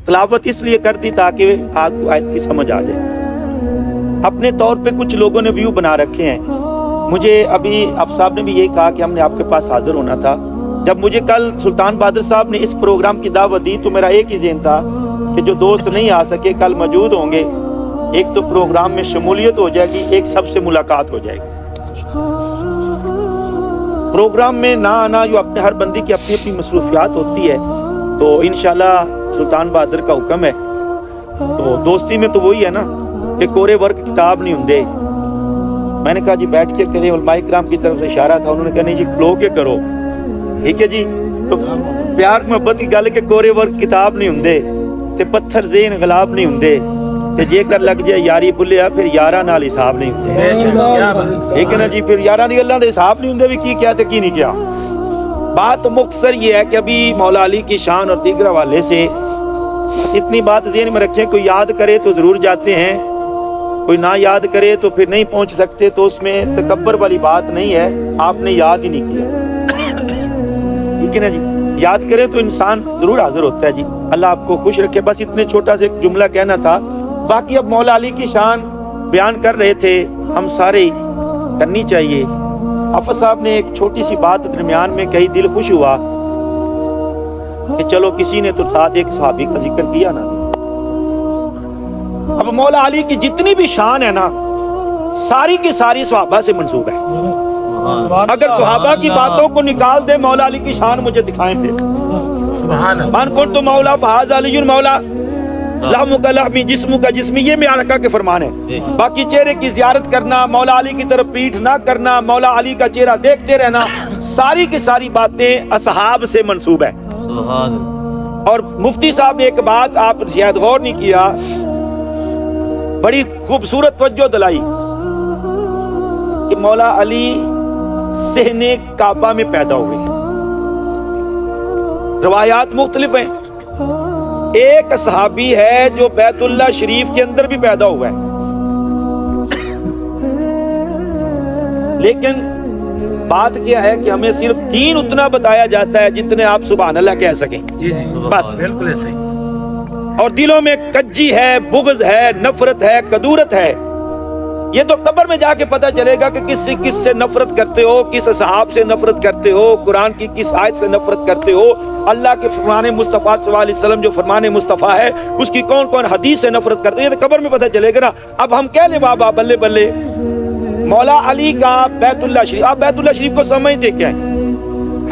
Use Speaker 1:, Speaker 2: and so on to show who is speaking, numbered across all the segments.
Speaker 1: तलावत इसलिए कर दी ताकि आपको आयत की समझ आ जाए। अपने तौर पे कुछ लोगों ने व्यू बना रखे हैं। मुझे अभी अफसाब ने भी यही कहा कि हमने आपके पास हाजिर होना था। जब मुझे कल सुल्तान बहादुर साहब ने इस प्रोग्राम की दावत दी तो मेरा एक ही ज़हन था कि जो दोस्त नहीं आ सके कल मौजूद होंगे, एक तो प्रोग्राम में शमूलियत हो जाएगी, एक सबसे मुलाकात हो जाएगी। प्रोग्राम में ना आना जो अपने हर बंदी की अपनी अपनी मसरूफियात होती है, तो इंशाल्लाह सुल्तान बहादुर का हुक्म है। तो दोस्ती में तो वही है ना कि कोरे वर्क किताब नहीं होंगे। मैंने कहा जी बैठ के करें, उलमाए किराम की तरफ से इशारा था, उन्होंने कहा नहीं जी खलो के करो, ठीक है जी। तो प्यार मोहब्बत की गल के कोरे वर्क किताब नहीं होंगे ते पत्थर ज़ेन गुलाब नहीं होंगे ते जेकर लग जाए यारी बुलिया फिर यारा नाल हिसाब नहीं होंगे, ठीक है ना जी। फिर यारा दी गल्लां दे हिसाब नहीं होंगे भी की क्या ते की नहीं क्या। बात मुख्तसर ये है कि अभी मौला अली की शान और दीगर हवाले से बस इतनी बात ज़हन में रखें, कोई याद करे तो ज़रूर जाते हैं, कोई ना याद करे तो फिर नहीं पहुंच सकते। तो उसमें तकब्बर वाली बात नहीं है, आपने याद ही नहीं किया, ठीक है ना जी। याद करे तो इंसान जरूर हाजिर होता है जी। अल्लाह आपको खुश रखे। बस इतने छोटा से एक जुमला कहना था। बाकी अब मौला अली की शान बयान कर रहे थे, हम सारे करनी चाहिए। हाफिज साहब ने एक छोटी सी बात दरमियान में कही, दिल खुश हुआ कि चलो किसी ने तो साथ एक सहाबी का जिक्र किया ना। अब मौला अली की जितनी भी शान है ना, सारी की सारी सहाबा से मंसूब है। अगर सहाबा की बातों को निकाल दे, मौला अली की शान मुझे दिखाएं फिर। मान कौन तो मौला फहाज अली मौला लामु का लामी जिस्मु का जिस्मी, ये मेरा आका के फरमान है। बाकी चेहरे की जियारत करना, मौला अली की तरफ पीठ ना करना, मौला अली का चेहरा देखते रहना, सारी की सारी बातें असहाब से मंसूब है। और मुफ्ती साहब ने एक बात आप शायद गौर नहीं किया, बड़ी खूबसूरत तवज्जो दिलाई कि मौला अली सहने काबा में पैदा हुए। रवायात मुख्तलिफ हैं। एक सहाबी है जो बैतुल्लाह शरीफ के अंदर भी पैदा हुआ है, लेकिन बात क्या है कि हमें सिर्फ दीन उतना बताया जाता है जितने आप सुभान अल्लाह कह सकें। जी जी बस बिल्कुल सही। और दिलों में कज्जी है, बुग़्ज़ है, नफरत है, कदूरत है। ये तो कब्र में जाके पता चलेगा कि किससे नफरत करते हो, किस सहाब से नफरत करते हो, कुरान की किस आयत से नफरत करते हो, अल्लाह के फरमान मुस्तफ़ा सल्लल्लाहु अलैहि वसल्लम जो फरमान मुस्तफ़ा है उसकी कौन कौन हदीस से नफरत करते हो, ये तो कब्र में पता चलेगा ना। अब हम कह ले बाबा बल्ले बल्ले मौला अली का बैतुल्लाह शरीफ, आप बैतुल्लाह शरीफ को समझते क्या है?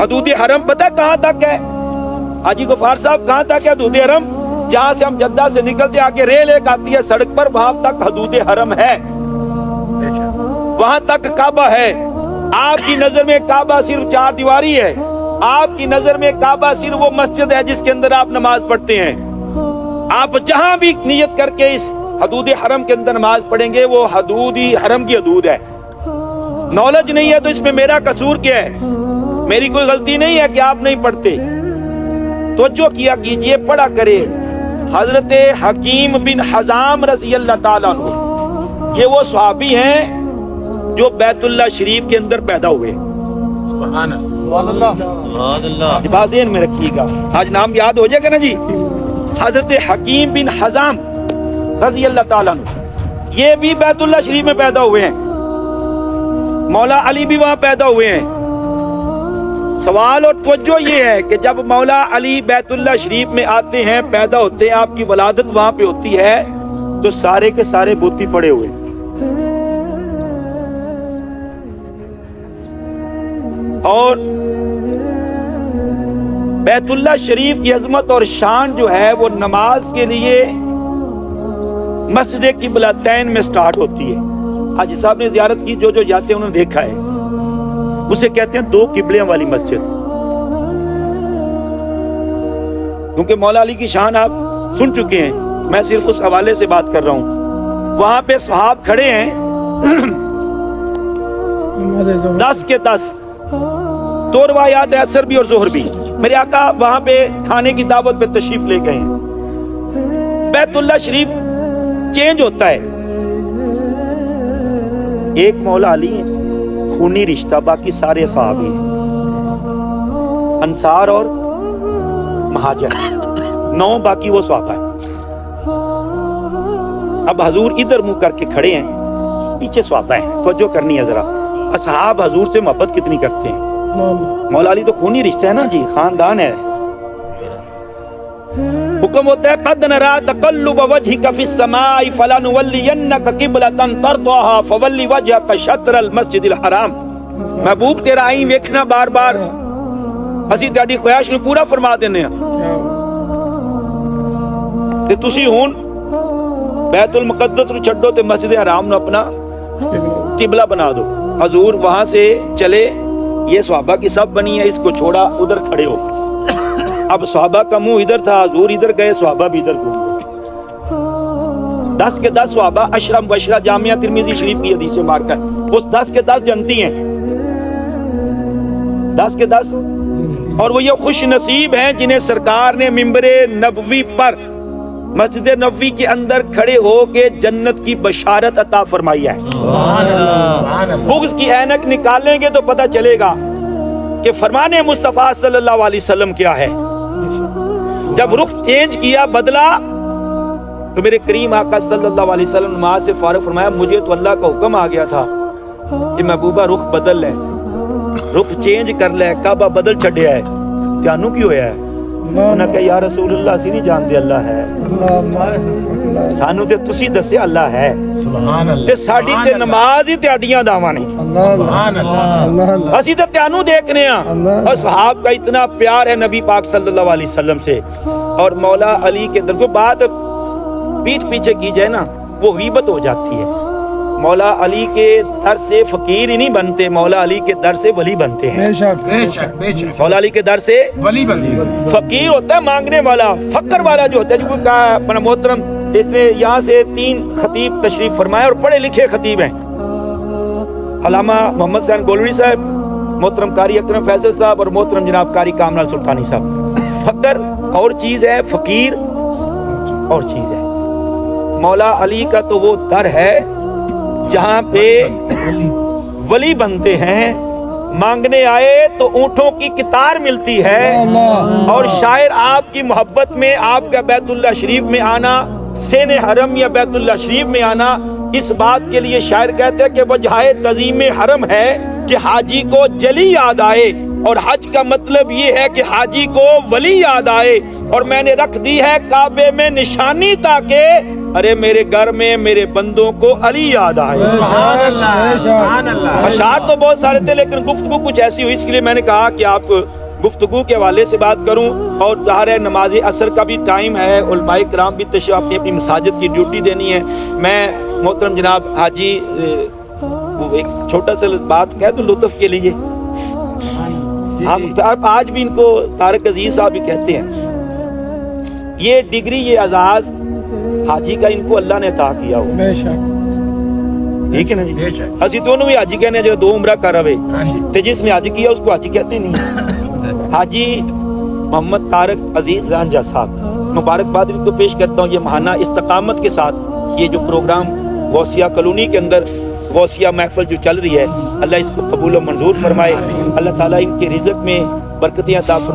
Speaker 1: हदूद हरम पता कहाँ तक है? हाजी गफ्फार साहब कहाँ तक है हदूद हरम? जहाँ से हम जद्दा से निकलते आगे रेल एक आती है सड़क पर, वहां तक हदूद हरम है, वहां तक काबा है। आपकी नजर में काबा सिर्फ चार दीवारी है, आपकी नजर में काबा सिर्फ वो मस्जिद है जिसके अंदर आप नमाज पढ़ते हैं। आप जहां भी नियत करके इस हदूद हरम के अंदर नमाज पढ़ेंगे, वो हदूद ही हरम की हदूद है। नॉलेज नहीं है तो इसमें मेरा कसूर क्या है? मेरी कोई गलती नहीं है कि आप नहीं पढ़ते। तो जो किया कीजिए, पढ़ा करे। हजरत हकीम बिन हजाम रज़ी अल्लाह ताला अन्हु, ये वो सहाबी हैं जो बैतुल्लाह शरीफ के अंदर पैदा हुए। सुभान अल्लाह, बात ज़हन में रखिएगा, आज नाम याद हो जाएगा ना जी। हजरत हकीम बिन हजाम रज़ी अल्लाह ताला अन्हु, ये भी बैतुल्लाह शरीफ में पैदा हुए हैं। मौला अली भी वहां पैदा हुए हैं। सवाल और तवज्जो ये है कि जब मौला अली बैतुल्लाह शरीफ में आते हैं, पैदा होते हैं, आपकी वलादत वहां पे होती है, तो सारे के सारे बूती पड़े हुए। और बैतुल्लाह शरीफ की अजमत और शान जो है वो नमाज के लिए मस्जिद क़िबलतैन में स्टार्ट होती है। हाजी साहब ने जियारत की, जो जो जाते हैं उन्होंने देखा है, उसे कहते हैं दो किबलियों वाली मस्जिद। क्योंकि मौला अली की शान आप सुन चुके हैं, मैं सिर्फ उस हवाले से बात कर रहा हूं। वहां पे सहाब खड़े हैं 10 के 10, दो रवायात है, असर भी और जोहर भी। मेरे आका वहां पे खाने की दावत पे तशरीफ ले गए हैं। बैतुल्लाह शरीफ चेंज होता है, एक मौला अली है, खूनी रिश्ता, बाकी सारे सहाबी हैं, अंसार और महाजर, 9 बाकी वो सहाबा है। اب حضور ادھر منہ کر کے کھڑے ہیں, پیچھے صحابہ ہیں, توجہ کرنی ہے ذرا. اصحاب حضور سے محبت کتنی کرتے ہیں. مولا علی تو خونی رشتہ ہے نا جی, خاندان ہے. حکم ہوتا ہے قد نرا تقلب وجهك في السماء فلنولينك قبلة ترضاها فول وجهك شطر المسجد الحرام. محبوب تیرا آئیں ویکھنا بار بار, اسی تیاری خواہش نو پورا فرما دینے ہیں. تے تسی ہون بیت المقدس نو چھڈو تے مسجد حرام نو اپنا قبلہ بنا دو. حضور وہاں سے چلے, یہ صحابہ کی سب بنی ہے, اس کو چھوڑا, ادھر کھڑے ہو. اب صحابہ کا منہ ادھر تھا, حضور ادھر گئے, صحابہ بھی ادھر گئے. 10 کے 10 صحابہ, اشرا مبشرہ, جامعہ ترمذی شریف کی حدیث مار کر اس 10 کے 10 جنتی ہیں, 10 کے 10. اور وہ یہ خوش نصیب ہیں جنہیں سرکار نے منبر نبوی پر مسجد نبوی کے اندر کھڑے ہو کے جنت کی بشارت عطا فرمائی ہے. بغض کی اینک نکالیں گے تو پتہ چلے گا کہ فرمان مصطفیٰ صلی اللہ علیہ وسلم کیا ہے. جب رخ چینج کیا, بدلا, تو میرے کریم آقا صلی اللہ علیہ وسلم نماز سے فارغ فرمایا, مجھے تو اللہ کا حکم آ گیا تھا کہ محبوبہ رخ بدل لے, رخ چینج کر لے, کعبہ بدل چھڈیا ہے, تیانو کی ہویا ہے. انہوں نے کہا یا رسول اللہ اسی نہیں جانتے اللہ ہے, سانو تے تسی دسے اللہ ہے, تے ساڈی تے نماز ہی تیاڈیاں داواں نے, اسی تے تیانو دیکھنے ہیں. اصحاب کا اتنا پیار ہے نبی پاک صلی اللہ علیہ وسلم سے. اور مولا علی کے در کو بات پیٹھ پیچھے کی جائے نا وہ غیبت ہو جاتی ہے. مولا علی کے در سے فقیر ہی نہیں بنتے, مولا علی کے در سے ولی بنتے ہیں. مولا علی کے در سے ولی بنتے. فقیر ہوتا ہے مانگنے والا, فقر والا جو ہوتا ہے, جو کہا اپنا محترم, اس نے یہاں سے 3 خطیب تشریف فرمایا اور پڑھے لکھے خطیب ہیں. علامہ محمد حسین گولوی صاحب, محترم قاری اکرم فیصل صاحب اور محترم جناب قاری کامران سلطانی صاحب. فقر اور چیز ہے, فقیر اور چیز ہے. مولا علی کا تو وہ در ہے جہاں پہ ولی بنتے ہیں, مانگنے آئے تو اونٹوں کی قطار ملتی ہے. اور شاعر آپ کی محبت میں آپ کا بیت اللہ شریف میں آنا, سین حرم یا بیت اللہ شریف میں آنا, اس بات کے لیے شاعر کہتے ہیں کہ وجہ تعظیم حرم ہے کہ حاجی کو جلی یاد آئے, اور حج کا مطلب یہ ہے کہ حاجی کو ولی یاد آئے. اور میں نے رکھ دی ہے کعبے میں نشانی تاکہ ارے میرے گھر میں میرے بندوں کو علی یاد آئے. سبحان اللہ, سبحان اللہ. اشعار تو بہت سارے تھے لیکن گفتگو کچھ ایسی ہوئی, اس کے لیے میں نے کہا کہ آپ گفتگو کے حوالے سے بات کروں. اور ظاہر ہے نماز عصر کا بھی ٹائم ہے, علماء کرام بھی تشریف اپنی اپنی مساجد کی ڈیوٹی دینی ہے. میں محترم جناب حاجی ایک چھوٹا سا بات کہہ دوں لطف کے لیے. ہم آج بھی ان کو طارق عزیز صاحب بھی کہتے ہیں. یہ ڈگری, یہ اعزاز حاجی کا ان کو اللہ نے عطا کیا ہو. ٹھیک ہے نا جی, اسی دونوں بھی حاجی کہنے ہیں جو 2 عمرہ کر رہے, تے جس نے حاجی کیا اس کو حاجی کہتے نہیں. حاجی محمد طارق عزیز رانجھا صاحب, مبارکباد ان کو پیش کرتا ہوں. یہ ماہانہ استقامت کے ساتھ یہ جو پروگرام غوثیہ کالونی کے اندر غوثیہ محفل جو چل رہی ہے, اللہ اس کو قبول و منظور فرمائے. اللہ تعالیٰ ان کے رزق میں برکتیں عطا فرمائے.